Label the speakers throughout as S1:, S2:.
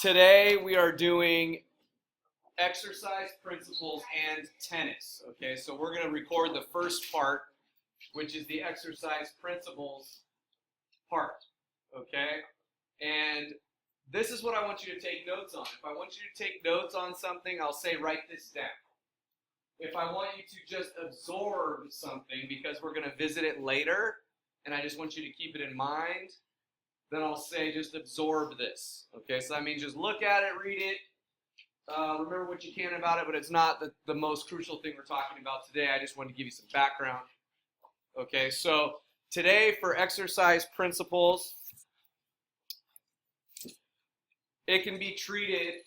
S1: Today we are doing exercise principles and tennis. Okay, so we're going to record the first part, which is the exercise principles part. Okay, and this is what I want you to take notes on. If I want you to take notes on something, I'll say write this down. If I want you to just absorb something because we're going to visit it later, and I just want you to keep it in mind, then I'll say just absorb this. Okay, so that means just look at it, read it, remember what you can about it, but it's not the most crucial thing we're talking about today. I just wanted to give you some background. Okay, so today for exercise principles, it can be treated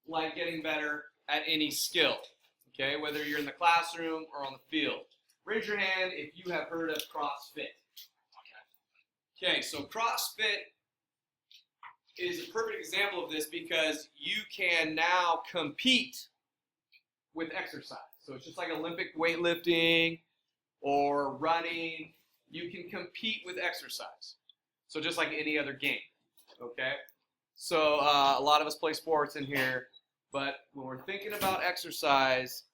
S1: like getting better at any skill. Okay, whether you're in the classroom or on the field. Raise your hand if you have heard of CrossFit. Okay, so CrossFit is a perfect example of this because you can now compete with exercise. So it's just like Olympic weightlifting or running. You can compete with exercise. So just like any other game, okay? So a lot of us play sports in here, but when we're thinking about exercise,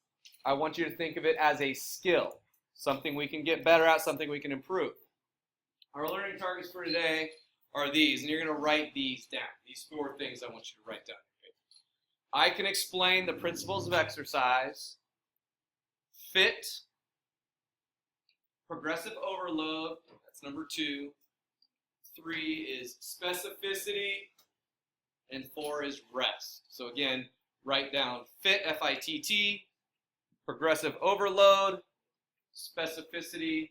S1: I want you to think of it as a skill, something we can get better at, something we can improve. Our learning targets for today are these, and you're going to write these down. These 4 things I want you to write down. Okay? I can explain the principles of exercise, fit, progressive overload, that's number 2. 3 is specificity, and 4 is rest. So again, write down fit, F-I-T-T, progressive overload, specificity,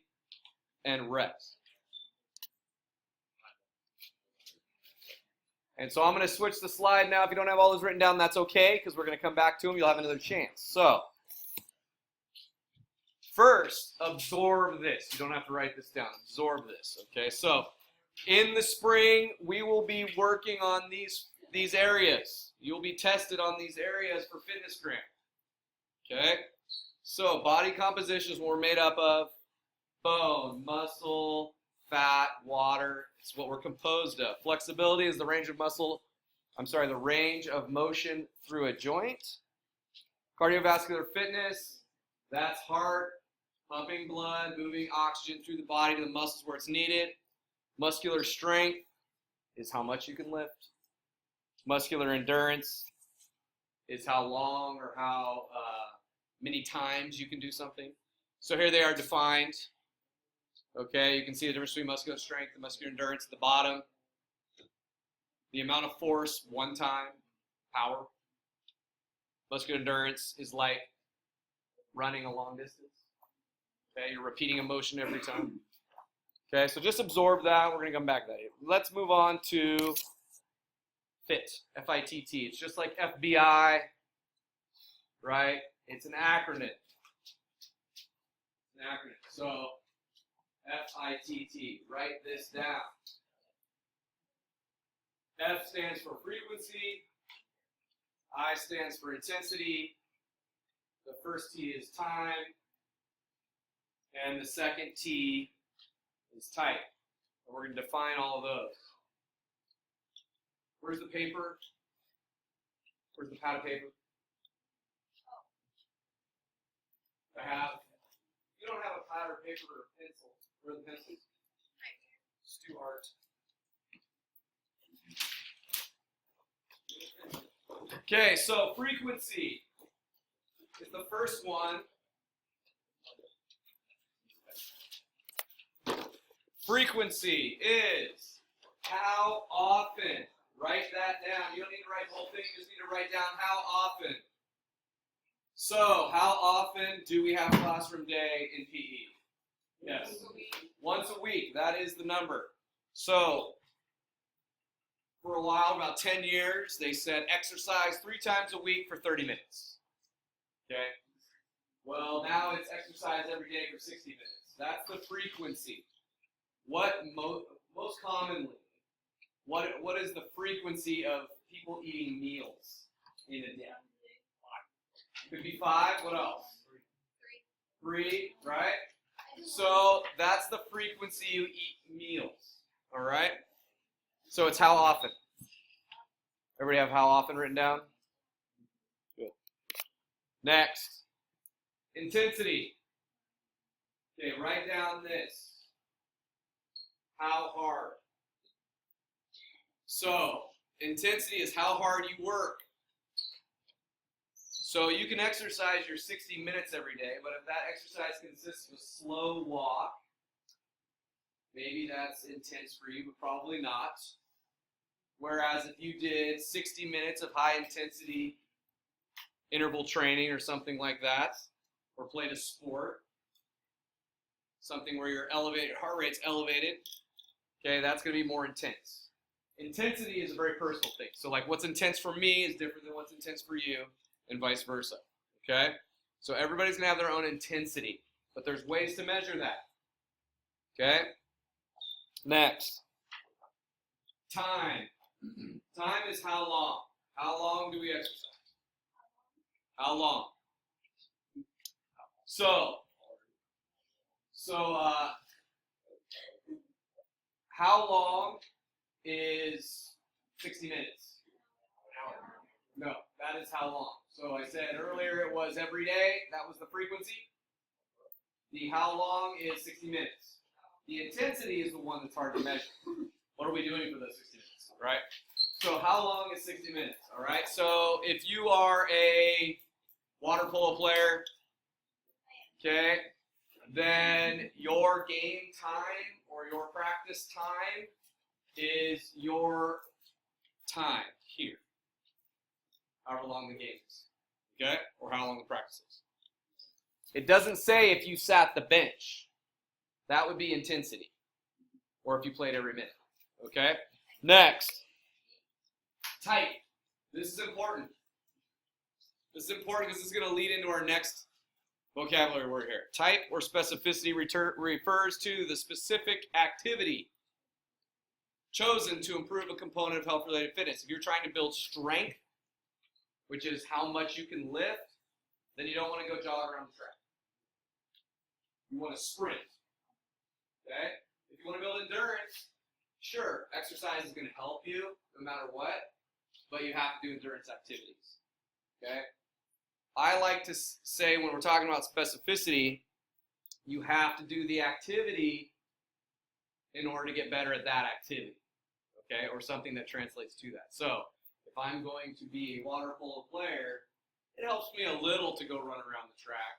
S1: and rest. And so I'm going to switch the slide now. If you don't have all those written down, that's okay, because we're going to come back to them. You'll have another chance. So, first, absorb this. You don't have to write this down. Absorb this, okay? So, in the spring, we will be working on these areas. You'll be tested on these areas for fitness grant, okay? So, body composition is what we're made up of. Bone, muscle, fat, water. It's what we're composed of. Flexibility is the range of the range of motion through a joint. Cardiovascular fitness, that's heart, pumping blood, moving oxygen through the body to the muscles where it's needed. Muscular strength is how much you can lift. Muscular endurance is how long or how many times you can do something. So here they are defined. Okay, you can see the difference between muscular strength and muscular endurance at the bottom. The amount of force, 1 time, power. Muscular endurance is like running a long distance. Okay, you're repeating a motion every time. Okay, so just absorb that. We're going to come back to that. Let's move on to FIT, F-I-T-T. It's just like FBI, right? It's an acronym. So, F-I-T-T. Write this down. F stands for frequency. I stands for intensity. The first T is time. And the second T is type. And we're going to define all of those. Where's the paper? Where's the pad of paper? You don't have a pad or paper or a pencil. Where are the pencils? It's too hard. Okay, so frequency is the first one. Frequency is how often. Write that down. You don't need to write the whole thing. You just need to write down how often. So, how often do we have classroom day in PE? Yes. Once a week. That is the number. So, for a while, about 10 years, they said exercise 3 times a week for 30 minutes. Okay? Well, now it's exercise every day for 60 minutes. That's the frequency. What most commonly, what is the frequency of people eating meals in a day? Could be 5. What else? 3, right? So that's the frequency you eat meals. All right? So it's how often. Everybody have how often written down? Good. Next, intensity. Okay, write down this. How hard. So, intensity is how hard you work. So you can exercise your 60 minutes every day, but if that exercise consists of a slow walk, maybe that's intense for you, but probably not. Whereas if you did 60 minutes of high intensity interval training or something like that, or played a sport, something where your heart rate's elevated, okay, that's going to be more intense. Intensity is a very personal thing. So like what's intense for me is different than what's intense for you, and vice versa, okay? So everybody's going to have their own intensity, but there's ways to measure that, okay? Next, time. Time is how long. How long do we exercise? How long? So how long is 60 minutes? No, that is how long. So I said earlier it was every day. That was the frequency. The how long is 60 minutes. The intensity is the one that's hard to measure. What are we doing for those 60 minutes, right? So how long is 60 minutes, all right? So if you are a water polo player, okay, then your game time or your practice time is your time here, however long the game is, okay, or how long the practice is. It doesn't say if you sat the bench. That would be intensity, or if you played every minute, okay? Next, type. This is important. This is important because this is going to lead into our next vocabulary word here. Type or specificity refers to the specific activity chosen to improve a component of health-related fitness. If you're trying to build strength, which is how much you can lift, then you don't want to go jog around the track. You want to sprint. Okay? If you want to build endurance, sure, exercise is going to help you no matter what, but you have to do endurance activities. Okay? I like to say when we're talking about specificity, you have to do the activity in order to get better at that activity, okay, or something that translates to that. So if I'm going to be a water polo player, it helps me a little to go run around the track,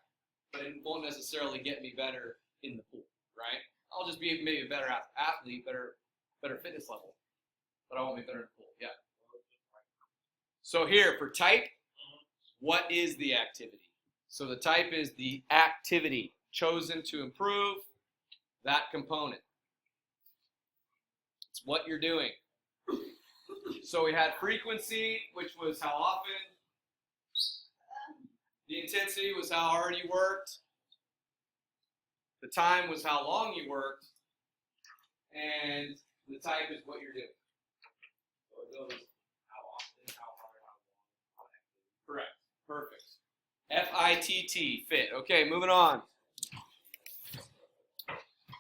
S1: but it won't necessarily get me better in the pool, right? I'll just be maybe a better athlete, better fitness level, but I won't be better in the pool, yeah. So here, for type, what is the activity? So the type is the activity chosen to improve that component. It's what you're doing. So we had frequency, which was how often. The intensity was how hard you worked. The time was how long you worked. And the type is what you're doing. So it goes how often, how hard, how long. Correct. Perfect. F-I-T-T, fit. Okay, moving on.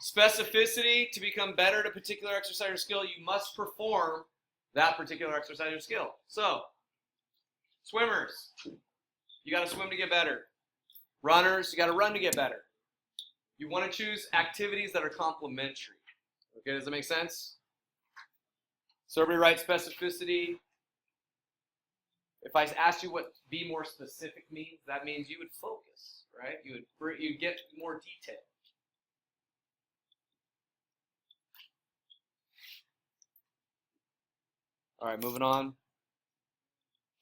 S1: Specificity, to become better at a particular exercise or skill, you must perform that particular exercise or skill. So, swimmers, you got to swim to get better. Runners, you got to run to get better. You want to choose activities that are complementary. Okay, does that make sense? So everybody write specificity. If I asked you what be more specific means, that means you would focus, right? You'd get more detail. All right, moving on.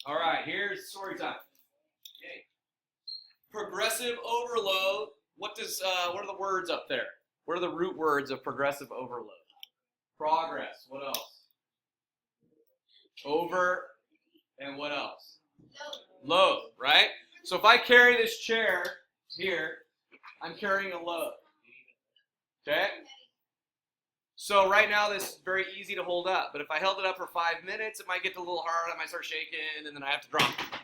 S1: All right, here's story time. Okay. Progressive overload. What are the words up there? What are the root words of progressive overload? Progress. What else? Over. And what else? Load, right? So if I carry this chair here, I'm carrying a load. Okay? So right now this is very easy to hold up, but if I held it up for 5 minutes, it might get a little hard, I might start shaking, and then I have to drop it.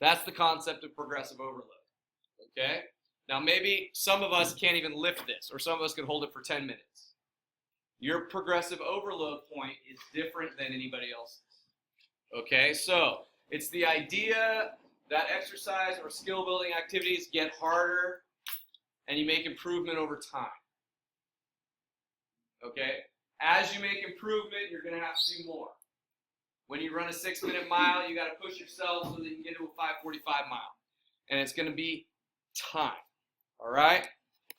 S1: That's the concept of progressive overload. Okay? Now maybe some of us can't even lift this, or some of us can hold it for 10 minutes. Your progressive overload point is different than anybody else's. Okay, so it's the idea that exercise or skill building activities get harder and you make improvement over time. Okay, as you make improvement, you're going to have to do more. When you run a 6-minute mile, you got to push yourself so that you can get to a 5:45 mile. And it's going to be time. All right?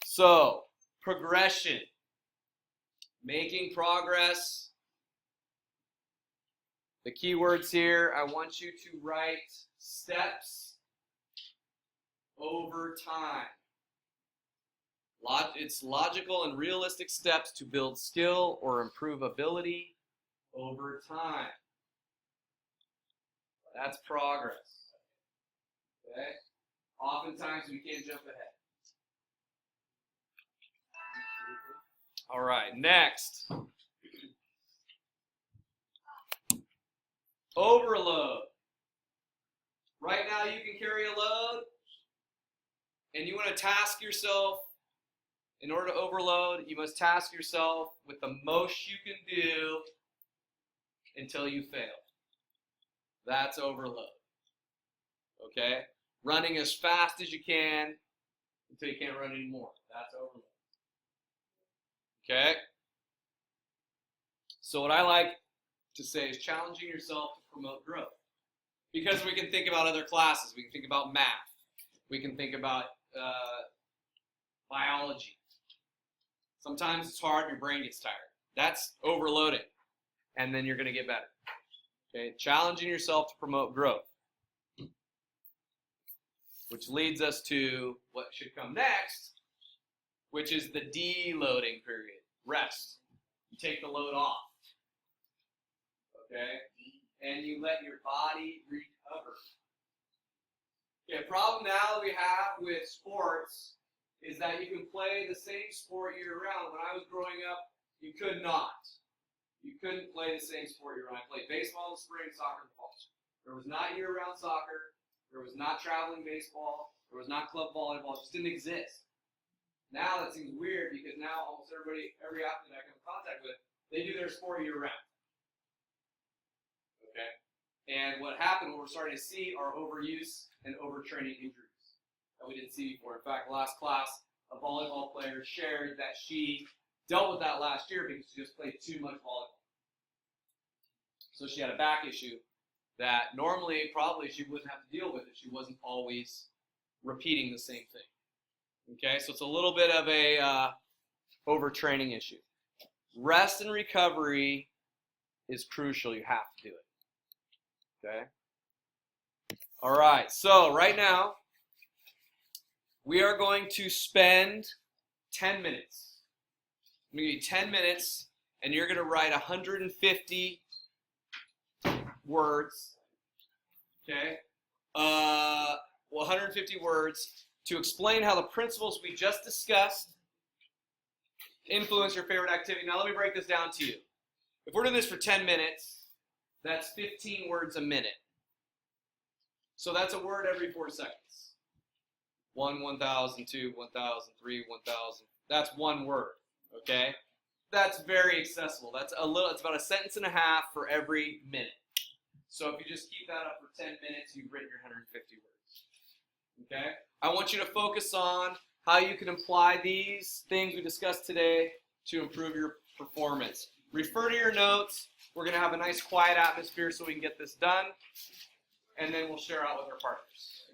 S1: So, progression. Making progress. The key words here, I want you to write steps over time. It's logical and realistic steps to build skill or improve ability over time. That's progress. Okay? Oftentimes we can't jump ahead. All right, next. Overload. Right now you can carry a load, and you want to task yourself. In order to overload, you must task yourself with the most you can do until you fail. That's overload. Okay? Running as fast as you can until you can't run anymore. That's overload. Okay? So what I like to say is challenging yourself to promote growth. Because we can think about other classes. We can think about math. We can think about biology. Sometimes it's hard, your brain gets tired. That's overloading. And then you're going to get better. Okay? Challenging yourself to promote growth. Which leads us to what should come next, which is the deloading period. Rest. You take the load off. Okay? And you let your body recover. Okay, a problem now that we have with sports is that you can play the same sport year-round. When I was growing up, you could not. You couldn't play the same sport year-round. I played baseball in the spring, soccer in the fall. There was not year-round soccer. There was not traveling baseball. There was not club volleyball. It just didn't exist. Now that seems weird because now almost every athlete I come in contact with, they do their sport year-round. Okay? And what happened, what we're starting to see are overuse and overtraining injuries that we didn't see before. In fact, last class, a volleyball player shared that she dealt with that last year because she just played too much volleyball. So she had a back issue that normally probably she wouldn't have to deal with if she wasn't always repeating the same thing. Okay, so it's a little bit of a overtraining issue. Rest and recovery is crucial. You have to do it. Okay? All right, so right now, we are going to spend 10 minutes. I'm going to give you 10 minutes, and you're going to write 150 words, okay? 150 words to explain how the principles we just discussed influence your favorite activity. Now let me break this down to you. If we're doing this for 10 minutes, that's 15 words a minute. So that's a word every 4 seconds. 1, 1,000, 2, 1,000, 3, 1,000. That's one word, okay? That's very accessible. It's about a sentence and a half for every minute. So if you just keep that up for 10 minutes, you've written your 150 words. Okay? I want you to focus on how you can apply these things we discussed today to improve your performance. Refer to your notes. We're going to have a nice quiet atmosphere so we can get this done. And then we'll share out with our partners.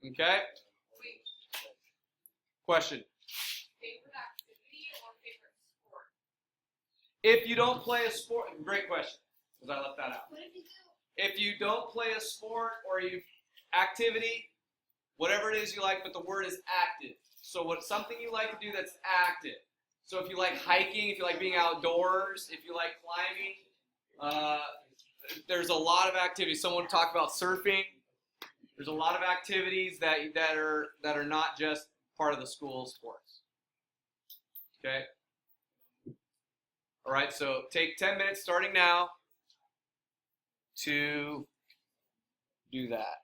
S1: Okay? Question?
S2: Favorite activity or favorite sport?
S1: If you don't play a sport, great question, because I left that out.
S2: What if you do?
S1: If you don't play a sport or activity, whatever it is you like, but the word is active. So what's something you like to do that's active? So if you like hiking, if you like being outdoors, if you like climbing, there's a lot of activities. Someone talked about surfing. There's a lot of activities that are not just part of the school sports. Okay? All right, so take 10 minutes starting now to do that.